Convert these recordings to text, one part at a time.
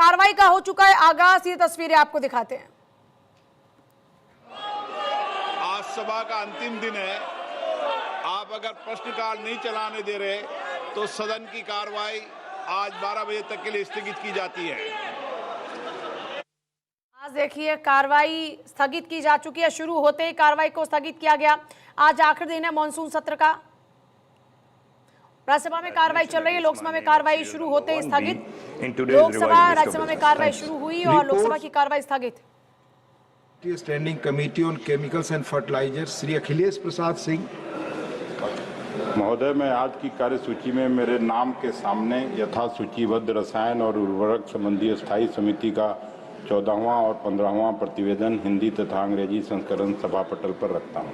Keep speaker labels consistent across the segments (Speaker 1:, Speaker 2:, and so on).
Speaker 1: कार्रवाई का हो चुका है आगाज, ये तस्वीरें आपको दिखाते हैं।
Speaker 2: आज सभा का अंतिम दिन है। आप अगर प्रश्नकाल नहीं चलाने दे रहे तो सदन की कार्रवाई आज 12 बजे तक के लिए स्थगित की जाती है।
Speaker 1: आज देखिए कार्रवाई स्थगित की जा चुकी है। शुरू होते ही कार्रवाई को स्थगित किया गया। आज आखिरी दिन है मॉनसून सत्र का। राज्यसभा में कार्रवाई चल रही है, लोकसभा में कार्रवाई शुरू होते ही स्थगित। लोकसभा राज्यसभा में कार्रवाई शुरू हुई और लोकसभा की कार्रवाई स्थगित।
Speaker 3: Standing committee on chemicals and fertilisers Shri Akhilesh Prasad Singh
Speaker 4: महोदय, मैं आज की कार्यसूची में मेरे नाम के सामने यथा सूचीबद्ध रसायन और उर्वरक संबंधी स्थायी समिति का 14वां और 15वां प्रतिवेदन हिंदी तथा अंग्रेजी संस्करण सभा पटल पर रखता हूं।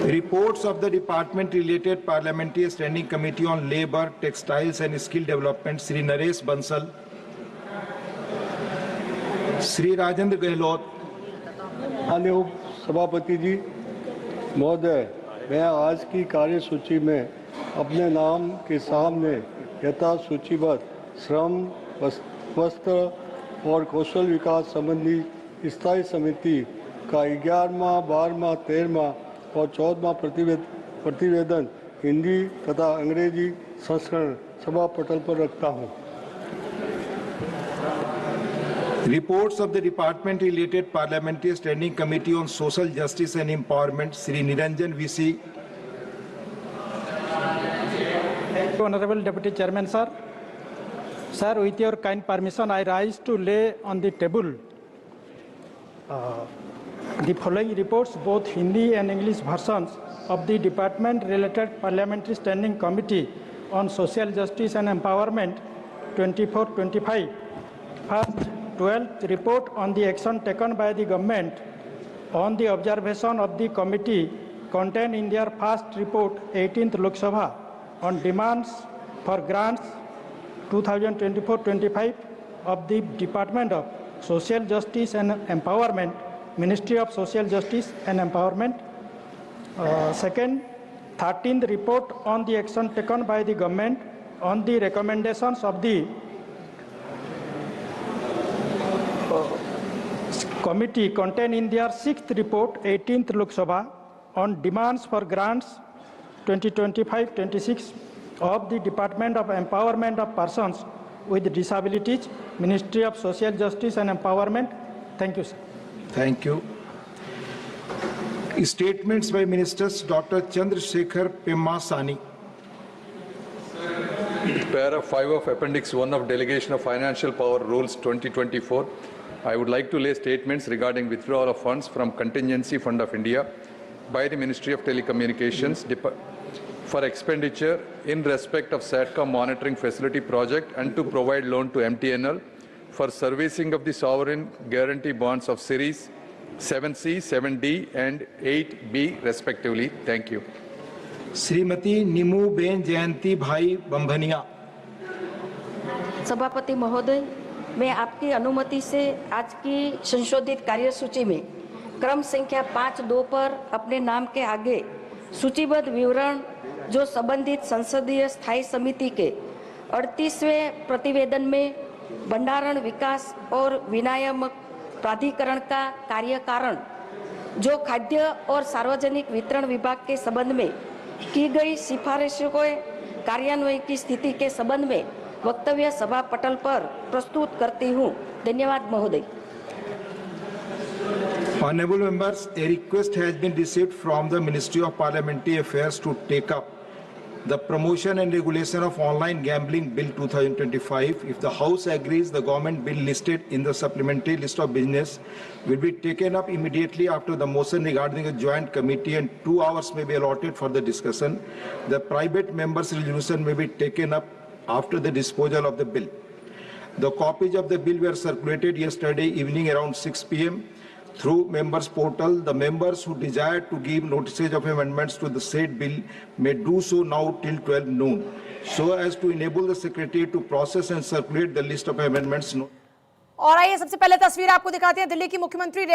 Speaker 3: Reports of the department related parliamentary standing committee on labour, textiles and skill development Shri Naresh Bansal, Shri Rajendra Gehlot.
Speaker 5: माननीय सभापति जी महोदय, मैं आज की कार्यसूची में अपने नाम के सामने यथा सूचीबद्ध श्रम, वस्त्र और कौशल विकास संबंधी स्थायी समिति का 11वां, 12वां, 13वां और 14वां प्रतिवेदन हिंदी तथा अंग्रेजी संस्करण सभा पटल पर रखता हूं।
Speaker 3: Reports of the department related parliamentary standing committee on social justice and empowerment Sri Niranjan VC.
Speaker 6: Honorable Deputy Chairman sir, with your kind permission I rise to lay on the table the following reports, both Hindi and English versions of the department related parliamentary standing committee on social justice and empowerment 24-25. First, 12th report on the action taken by the government on the observation of the committee contained in their first report 18th Lok Sabha on demands for grants 2024-25 of the Department of Social Justice and Empowerment, Ministry of Social Justice and Empowerment. Second, 13th report on the action taken by the government on the recommendations of the committee contained in their 6th report 18th Lok Sabha on demands for grants 2025-26 of the Department of Empowerment of Persons with Disabilities, Ministry of Social Justice and Empowerment. Thank you, sir.
Speaker 3: Thank you. Statements by Ministers. Dr. Chandrasekhar Pemmasani.
Speaker 7: Para 5 of Appendix 1 of Delegation of Financial Power Rules 2024, I would like to lay statements regarding withdrawal of funds from Contingency Fund of India by the Ministry of Telecommunications for expenditure in respect of SATCOM monitoring facility project and to provide loan to MTNL for servicing of the sovereign guarantee bonds of series 7C, 7D and 8B respectively. Thank you.
Speaker 3: Shrimati Neemu ben Jayanti bhai Bambhaniya.
Speaker 8: सभापति महोदय, मैं आपकी अनुमति से आज की संशोधित कार्यसूची में क्रम संख्या 5.2 पर अपने नाम के आगे सूचीबद्ध विवरण जो संबंधित संसदीय स्थायी समिति के 38वें प्रतिवेदन में भंडारण विकास और विनियामक प्राधिकरण का कार्यकारण जो खाद्य और सार्वजनिक वितरण विभाग के संबंध में की गई सिफारिशों के कार्यान्वयन की स्थिति के संबंध में वक्तव्य सभा पटल पर प्रस्तुत करती हूँ। धन्यवाद महोदय।
Speaker 3: Honorable members, a request has been received from the Ministry of Parliamentary Affairs to take up the Promotion and Regulation of Online Gambling Bill 2025. If the House agrees, the government bill listed in the supplementary list of business will be taken up immediately after the motion regarding a joint committee, and 2 hours may be allotted for the discussion. The private members' resolution may be taken up after the disposal of the bill. The copies of the bill were circulated yesterday evening around 6 p.m. through members portal. The members who desire to give notices of amendments to the said bill may do so now till 12 noon, so as to enable the secretary to process and circulate the list of amendments.
Speaker 1: और आइए सबसे पहले तस्वीर आपको दिखाते हैं। दिल्ली की मुख्यमंत्री